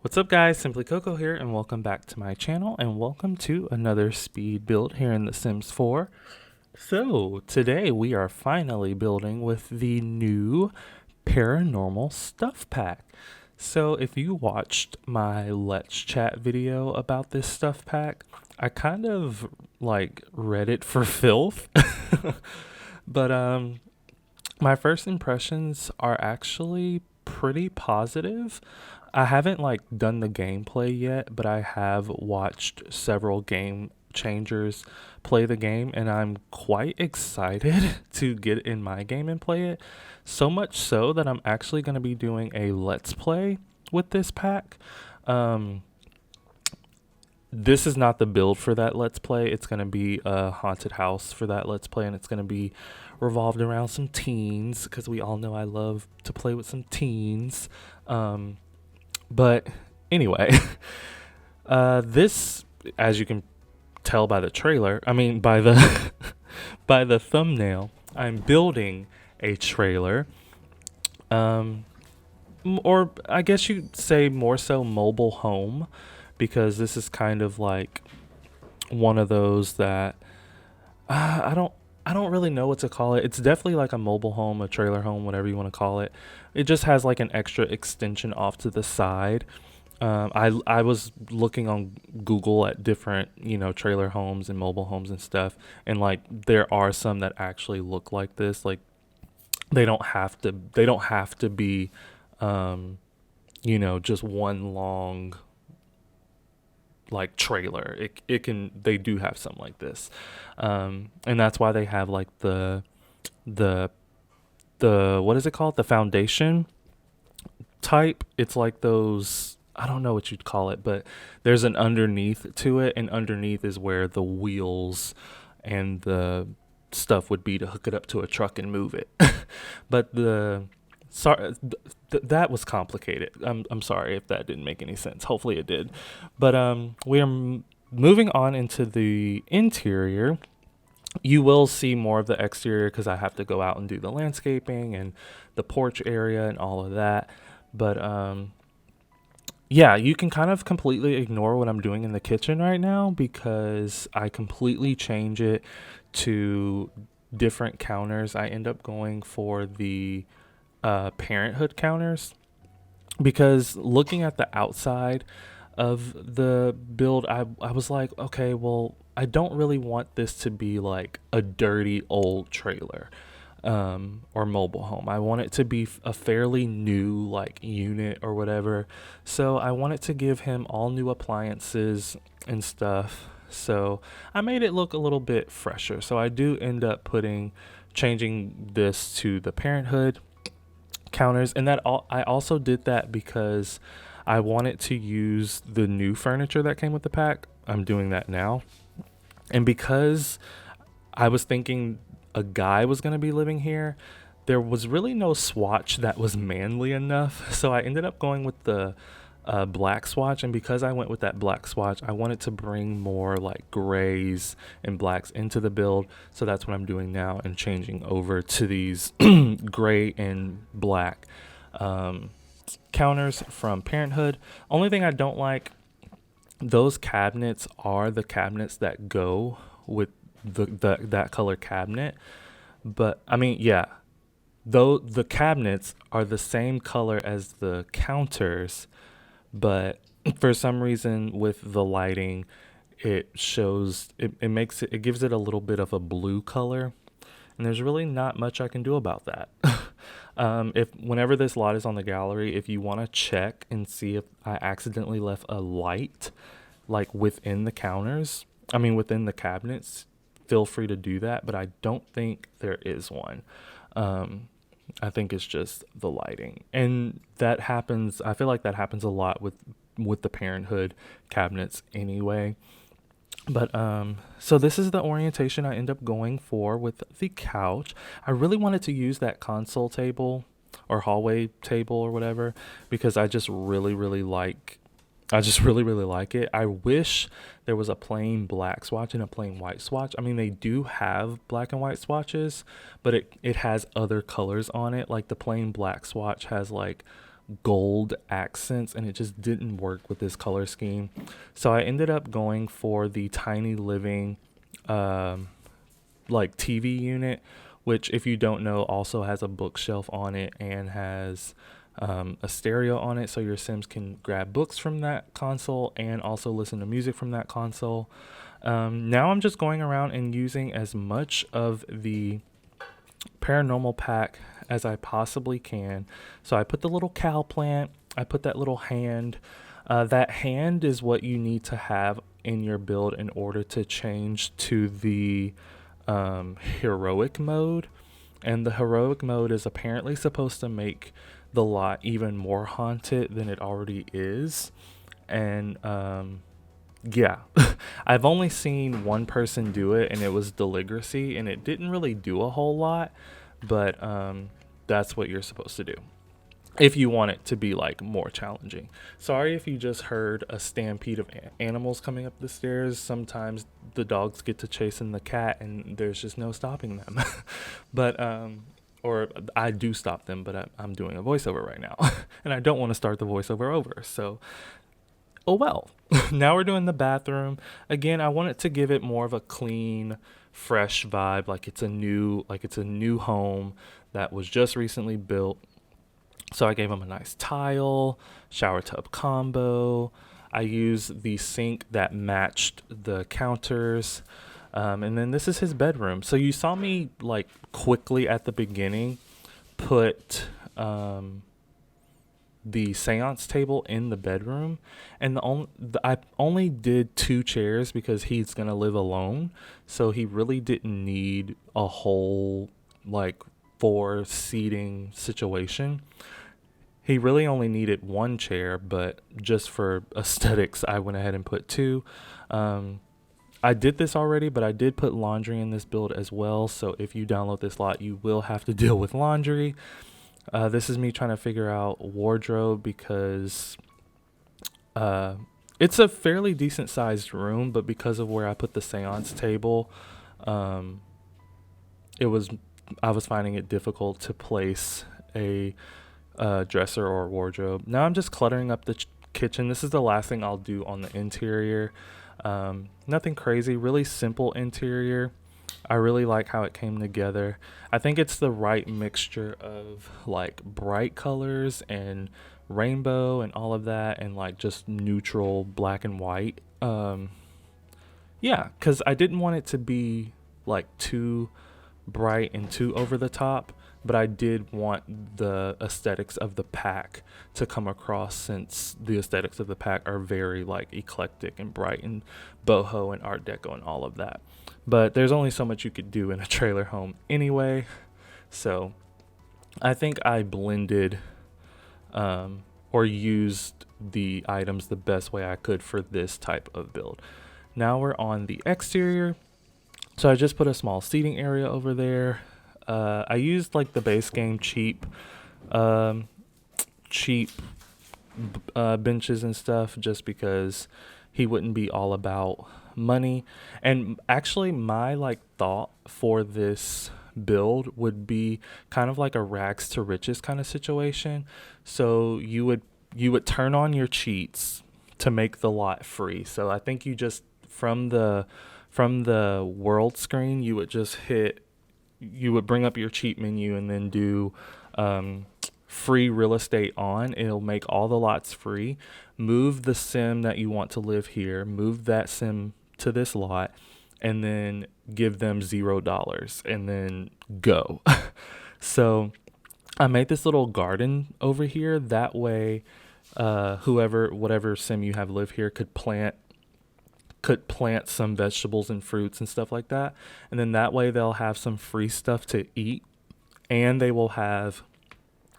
What's up guys, Simply Coco here and welcome back to my channel and welcome to another speed build here in The Sims 4. So today we are finally building with the new Paranormal Stuff Pack. So if you watched my Let's Chat video about this stuff pack, I kind of like read it for filth. But my first impressions are actually pretty positive. I haven't like done the gameplay yet, but I have watched several game changers play the game and I'm quite excited to get in my game and play it. So much so that I'm actually going to be doing a let's play with this pack. Um this is not the build for that let's play. It's going to be a haunted house for that let's play and it's going to be revolved around some teens because we all know I love to play with some teens. But anyway, this, as you can tell by the trailer, I mean by the by the thumbnail, I'm building a trailer, or I guess you'd say more so mobile home, because this is kind of like one of those that I don't really know what to call it. It's definitely like a mobile home, a trailer home, whatever you want to call it. It just has like an extra extension off to the side. I was looking on Google at different, trailer homes and mobile homes and stuff, and like there are some that actually look like this. Like they don't have to be, just one long like trailer. It can, they do have some like this, and that's why they have like the the what is it called, the foundation type. It's like those, I don't know what you'd call it, but there's an underneath to it, and underneath is where the wheels and the stuff would be to hook it up to a truck and move it. But sorry, that was complicated. I'm sorry if that didn't make any sense. Hopefully it did. But we are moving on into the interior. You will see more of the exterior because I have to go out and do the landscaping and the porch area and all of that. But yeah, you can kind of completely ignore what I'm doing in the kitchen right now because I completely change it to different counters. I end up going for the parenthood counters because looking at the outside of the build, I was like, okay, well, I don't really want this to be like a dirty old trailer, or mobile home. I want it to be a fairly new like unit or whatever. So I want it to give him all new appliances and stuff. So I made it look a little bit fresher. So I do end up changing this to the parenthood counters, and I also did that because I wanted to use the new furniture that came with the pack. I'm doing that now. And because I was thinking a guy was going to be living here, there was really no swatch that was manly enough. So I ended up going with the black swatch. And because I went with that black swatch, I wanted to bring more like grays and blacks into the build. So that's what I'm doing now and changing over to these gray and black counters from Parenthood. Only thing I don't like, those cabinets are the cabinets that go with that color cabinet. But I mean, yeah, though the cabinets are the same color as the counters, but for some reason with the lighting, it makes it gives it a little bit of a blue color, and there's really not much I can do about that. If whenever this lot is on the gallery, if you want to check and see if I accidentally left a light like within the counters, I mean within the cabinets, feel free to do that, but I don't think there is one. I think it's just the lighting, and that happens. I feel like that happens a lot with the Parenthood cabinets anyway. But so this is the orientation I end up going for with the couch. I really wanted to use that console table or hallway table or whatever because I just really like it. I wish there was a plain black swatch and a plain white swatch. I mean, they do have black and white swatches, but it has other colors on it. Like the plain black swatch has like gold accents, and it just didn't work with this color scheme. So I ended up going for the tiny living um, like TV unit, which, if you don't know, also has a bookshelf on it and has a stereo on it, so your Sims can grab books from that console and also listen to music from that console. Now I'm just going around and using as much of the paranormal pack as I possibly can. So I put the little cow plant, I put that little hand. That hand is what you need to have in your build in order to change to the heroic mode. And the heroic mode is apparently supposed to make the lot even more haunted than it already is. And yeah, I've only seen one person do it, and it was Deligracy, and it didn't really do a whole lot, but that's what you're supposed to do if you want it to be like more challenging. Sorry if you just heard a stampede of animals coming up the stairs. Sometimes the dogs get to chasing the cat, and there's just no stopping them. But or I do stop them, but I'm doing a voiceover right now, and I don't want to start the voiceover over. So oh well. Now we're doing the bathroom. Again, I want it to give it more of a clean, fresh vibe, like it's a new home that was just recently built. So I gave them a nice tile, shower tub combo. I used the sink that matched the counters. And then this is his bedroom. So you saw me like quickly at the beginning put the seance table in the bedroom, and I only did 2 chairs because he's gonna live alone, so he really didn't need a whole like 4 seating situation. He really only needed 1 chair, but just for aesthetics, I went ahead and put 2. I did this already, but I did put laundry in this build as well. So if you download this lot, you will have to deal with laundry. This is me trying to figure out wardrobe because it's a fairly decent sized room, but because of where I put the seance table, it was I was finding it difficult to place a dresser or wardrobe. Now I'm just cluttering up the kitchen. This is the last thing I'll do on the interior. Nothing crazy, really simple interior. I really like how it came together. I think it's the right mixture of like bright colors and rainbow and all of that, and like just neutral black and white. Yeah, because I didn't want it to be like too bright and too over the top, but I did want the aesthetics of the pack to come across, since the aesthetics of the pack are very like eclectic and bright and boho and art deco and all of that. But there's only so much you could do in a trailer home anyway, so I think I blended or used the items the best way I could for this type of build. Now we're on the exterior. So I just put a small seating area over there. I used like the base game cheap benches and stuff, just because he wouldn't be all about money. And actually my like thought for this build would be kind of like a rags to riches kind of situation. So you would turn on your cheats to make the lot free. So I think you just from the world screen, you would bring up your cheat menu and then do free real estate on. It'll make all the lots free. Move the sim that you want to live here, move that sim to this lot, and then give them $0 and then go. So I made this little garden over here. That way, whatever sim you have live here could plant some vegetables and fruits and stuff like that. And then that way they'll have some free stuff to eat, and they will have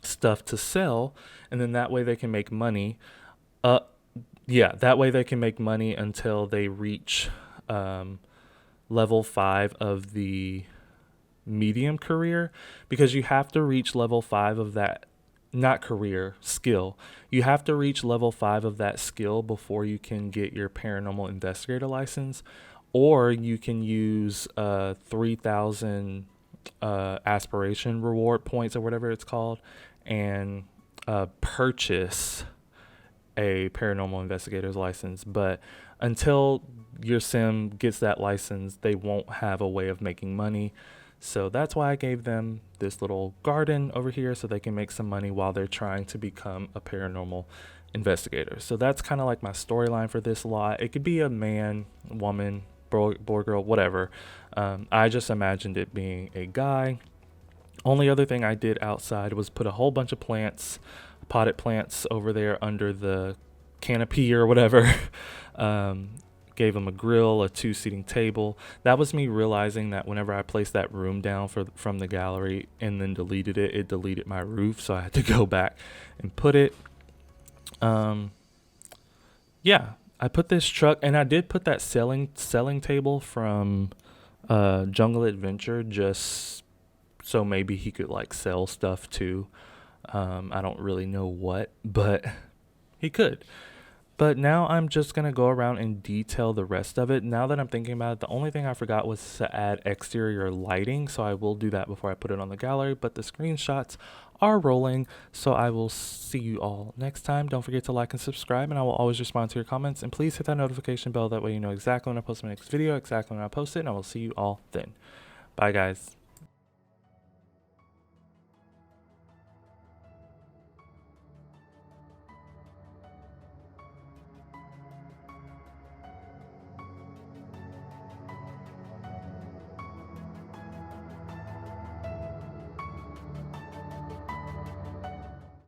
stuff to sell. And then that way they can make money. That way they can make money until they reach level 5 of the medium career, because you have to reach level 5 of that, not career, skill. You have to reach level 5 of that skill before you can get your paranormal investigator license, or you can use 3,000 aspiration reward points or whatever it's called, and purchase a paranormal investigator's license, but until your sim gets that license, they won't have a way of making money. So that's why I gave them this little garden over here so they can make some money while they're trying to become a paranormal investigator. So that's kind of like my storyline for this lot. It could be a man, woman, boy, girl, whatever. I just imagined it being a guy. Only other thing I did outside was put a whole bunch of plants, potted plants over there under the canopy or whatever. Gave them a grill, a 2-seating table. That was me realizing that whenever I placed that room down from the gallery and then deleted it, it deleted my roof. So I had to go back and put it. Yeah, I put this truck, and I did put that selling table from Jungle Adventure just so maybe he could like sell stuff too. I don't really know what, but he could. But now I'm just going to go around and detail the rest of it. Now that I'm thinking about it, the only thing I forgot was to add exterior lighting. So I will do that before I put it on the gallery. But the screenshots are rolling. So I will see you all next time. Don't forget to like and subscribe. And I will always respond to your comments. And please hit that notification bell. That way you know exactly when I post my next video, exactly when I post it. And I will see you all then. Bye, guys.